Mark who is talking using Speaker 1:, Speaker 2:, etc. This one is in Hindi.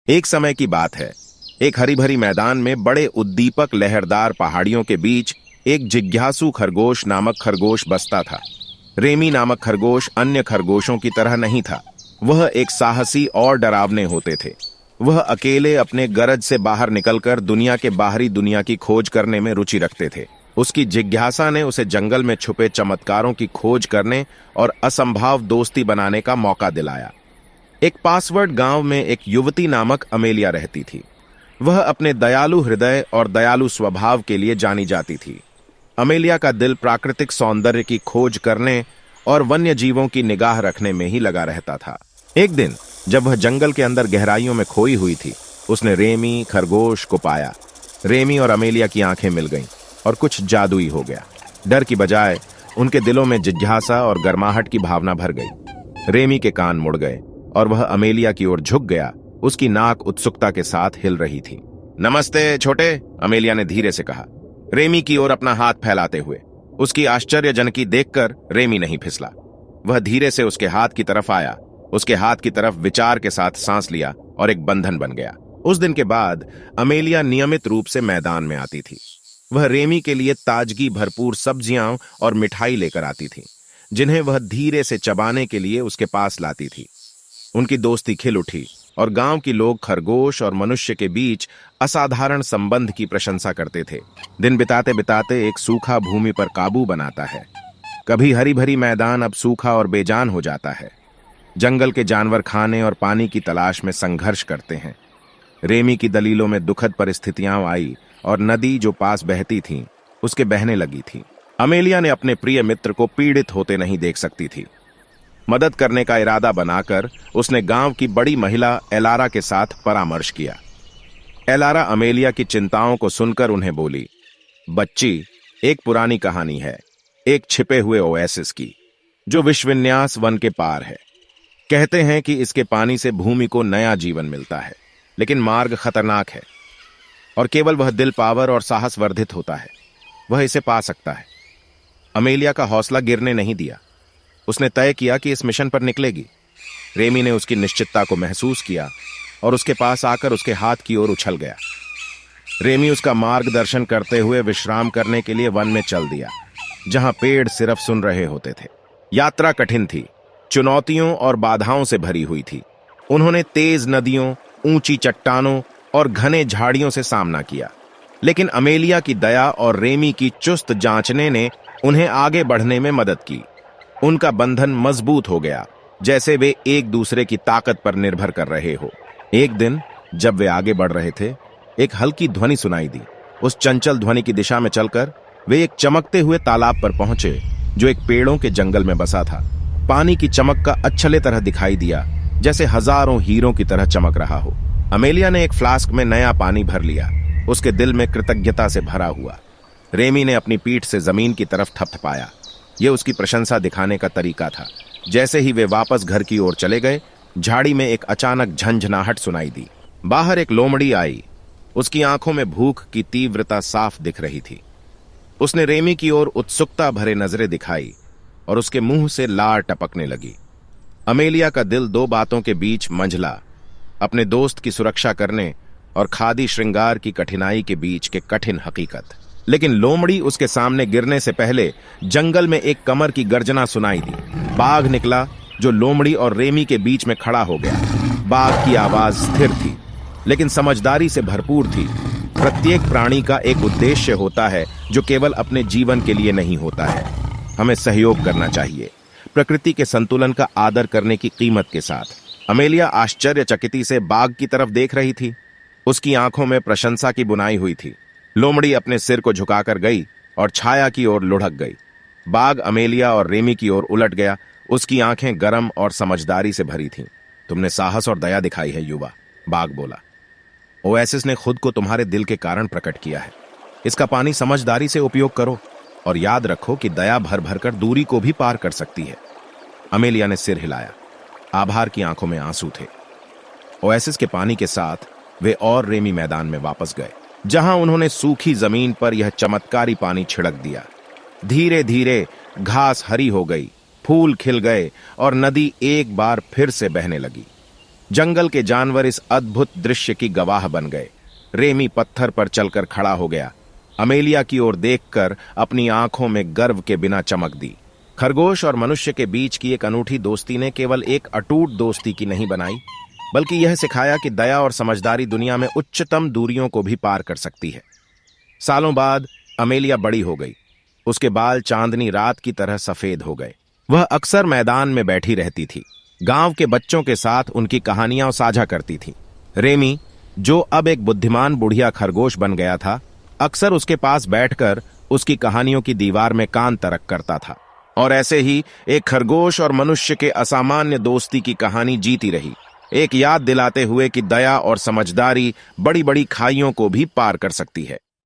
Speaker 1: एक समय की बात है। एक हरी भरी मैदान में बड़े उद्दीपक लहरदार पहाड़ियों के बीच एक जिज्ञासु खरगोश नामक खरगोश बसता था। रेमी नामक खरगोश अन्य खरगोशों की तरह नहीं था। वह एक साहसी और डरावने होते थे। वह अकेले अपने गरज से बाहर निकलकर दुनिया के बाहरी दुनिया की खोज करने में रुचि रखते थे। उसकी जिज्ञासा ने उसे जंगल में छुपे चमत्कारों की खोज करने और असंभव दोस्ती बनाने का मौका दिलाया। एक पासवर्ड गांव में एक युवती नामक अमेलिया रहती थी। वह अपने दयालु हृदय और दयालु स्वभाव के लिए जानी जाती थी। अमेलिया का दिल प्राकृतिक सौंदर्य की खोज करने और वन्य जीवों की निगाह रखने में ही लगा रहता था। एक दिन जब वह जंगल के अंदर गहराइयों में खोई हुई थी, उसने रेमी खरगोश को पाया। रेमी और अमेलिया की आंखें मिल गईं और कुछ जादुई हो गया। डर की बजाय उनके दिलों में जिज्ञासा और गर्माहट की भावना भर गई। रेमी के कान मुड़ गए और वह अमेलिया की ओर झुक गया। उसकी नाक उत्सुकता के साथ हिल रही थी। नमस्ते छोटे, अमेलिया ने धीरे से कहा, रेमी की ओर अपना हाथ फैलाते हुए। उसकी आश्चर्यजनकी देखकर रेमी नहीं फिसला। वह धीरे से उसके हाथ की तरफ आया, उसके हाथ की तरफ विचार के साथ सांस लिया और एक बंधन बन गया। उस दिन के बाद अमेलिया नियमित रूप से मैदान में आती थी। वह रेमी के लिए ताजगी भरपूर सब्जियां और मिठाई लेकर आती थी, जिन्हें वह धीरे से चबाने के लिए उसके पास लाती थी। उनकी दोस्ती खिल उठी और गांव के लोग खरगोश और मनुष्य के बीच असाधारण संबंध की प्रशंसा करते थे। दिन बिताते बिताते एक सूखा भूमि पर काबू बनाता है। कभी हरी भरी मैदान अब सूखा और बेजान हो जाता है। जंगल के जानवर खाने और पानी की तलाश में संघर्ष करते हैं। रेमी की दलीलों में दुखद परिस्थितियां आई और नदी जो पास बहती थी उसके बहने लगी थी। अमेलिया ने अपने प्रिय मित्र को पीड़ित होते नहीं देख सकती थी। मदद करने का इरादा बनाकर उसने गांव की बड़ी महिला एलारा के साथ परामर्श किया। एलारा अमेलिया की चिंताओं को सुनकर उन्हें बोली, बच्ची, एक पुरानी कहानी है, एक छिपे हुए ओएसिस की, जो विश्वविन्यास वन के पार है। कहते हैं कि इसके पानी से भूमि को नया जीवन मिलता है, लेकिन मार्ग खतरनाक है और केवल वह दिल पावर और साहस वर्धित होता है, वह इसे पा सकता है। अमेलिया का हौसला गिरने नहीं दिया। उसने तय किया कि इस मिशन पर निकलेगी। रेमी ने उसकी निश्चितता को महसूस किया और उसके पास आकर उसके हाथ की ओर उछल गया। रेमी उसका मार्गदर्शन करते हुए विश्राम करने के लिए वन में चल दिया, जहां पेड़ सिर्फ सुन रहे होते थे। यात्रा कठिन थी, चुनौतियों और बाधाओं से भरी हुई थी। उन्होंने तेज नदियों, ऊंची चट्टानों और घने झाड़ियों से सामना किया, लेकिन अमेलिया की दया और रेमी की चुस्त जांचने ने उन्हें आगे बढ़ने में मदद की। उनका बंधन मजबूत हो गया, जैसे वे एक दूसरे की ताकत पर निर्भर कर रहे हो। एक दिन जब वे आगे बढ़ रहे थे, एक हल्की ध्वनि सुनाई दी। उस चंचल ध्वनि की दिशा में चलकर वे एक चमकते हुए तालाब पर पहुंचे, जो एक पेड़ों के जंगल में बसा था। पानी की चमक का अच्छले तरह दिखाई दिया, जैसे हजारों हीरों की तरह चमक रहा हो। अमेलिया ने एक फ्लास्क में नया पानी भर लिया, उसके दिल में कृतज्ञता से भरा हुआ। रेमी ने अपनी पीठ से जमीन की तरफ थपथपाया। यह उसकी प्रशंसा दिखाने का तरीका था। जैसे ही वे वापस घर की ओर चले गए, झाड़ी में एक अचानक झंझनाहट सुनाई दी। बाहर एक लोमड़ी आई। उसकी आंखों में भूख की तीव्रता साफ दिख रही थी। उसने रेमी की ओर उत्सुकता भरे नजरें दिखाई और उसके मुंह से लार टपकने लगी। अमेलिया का दिल दो बातों के बीच मंझला, अपने दोस्त की सुरक्षा करने और खादी श्रृंगार की कठिनाई के बीच के कठिन हकीकत। लेकिन लोमड़ी उसके सामने गिरने से पहले जंगल में एक कमर की गर्जना सुनाई दी। बाघ निकला, जो लोमड़ी और रेमी के बीच में खड़ा हो गया। बाघ की आवाज स्थिर थी, लेकिन समझदारी से भरपूर थी। प्रत्येक प्राणी का एक उद्देश्य होता है, जो केवल अपने जीवन के लिए नहीं होता है। हमें सहयोग करना चाहिए, प्रकृति के संतुलन का आदर करने की कीमत के साथ। अमेलिया आश्चर्यचकित से बाघ की तरफ देख रही थी। उसकी आंखों में प्रशंसा की बुनाई हुई थी। लोमड़ी अपने सिर को झुकाकर गई और छाया की ओर लुढ़क गई। बाघ अमेलिया और रेमी की ओर उलट गया। उसकी आंखें गर्म और समझदारी से भरी थीं। तुमने साहस और दया दिखाई है युवा, बाघ बोला। ओएसिस ने खुद को तुम्हारे दिल के कारण प्रकट किया है। इसका पानी समझदारी से उपयोग करो और याद रखो कि दया भर भर कर दूरी को भी पार कर सकती है। अमेलिया ने सिर हिलाया। आभार की आंखों में आंसू थे। ओएसिस के पानी के साथ वे और रेमी मैदान में वापस गए, जहां उन्होंने सूखी जमीन पर यह चमत्कारी पानी छिड़क दिया। धीरे धीरे घास हरी हो गई, फूल खिल गए और नदी एक बार फिर से बहने लगी। जंगल के जानवर इस अद्भुत दृश्य की गवाह बन गए। रेमी पत्थर पर चलकर खड़ा हो गया। अमेलिया की ओर देखकर अपनी आंखों में गर्व के बिना चमक दी। खरगोश और मनुष्य के बीच की एक अनूठी दोस्ती ने केवल एक अटूट दोस्ती की नहीं बनाई, बल्कि यह सिखाया कि दया और समझदारी दुनिया में उच्चतम दूरियों को भी पार कर सकती है। सालों बाद अमेलिया बड़ी हो गई। उसके बाल चांदनी रात की तरह सफेद हो गए। वह अक्सर मैदान में बैठी रहती थी, गांव के बच्चों के साथ उनकी कहानियां साझा करती थी। रेमी, जो अब एक बुद्धिमान बुढ़िया खरगोश बन गया था, अक्सर उसके पास बैठकर उसकी कहानियों की दीवार में कान तरक करता था। और ऐसे ही एक खरगोश और मनुष्य के असामान्य दोस्ती की कहानी जीती रही, एक याद दिलाते हुए कि दया और समझदारी बड़ी बड़ी खाइयों को भी पार कर सकती है।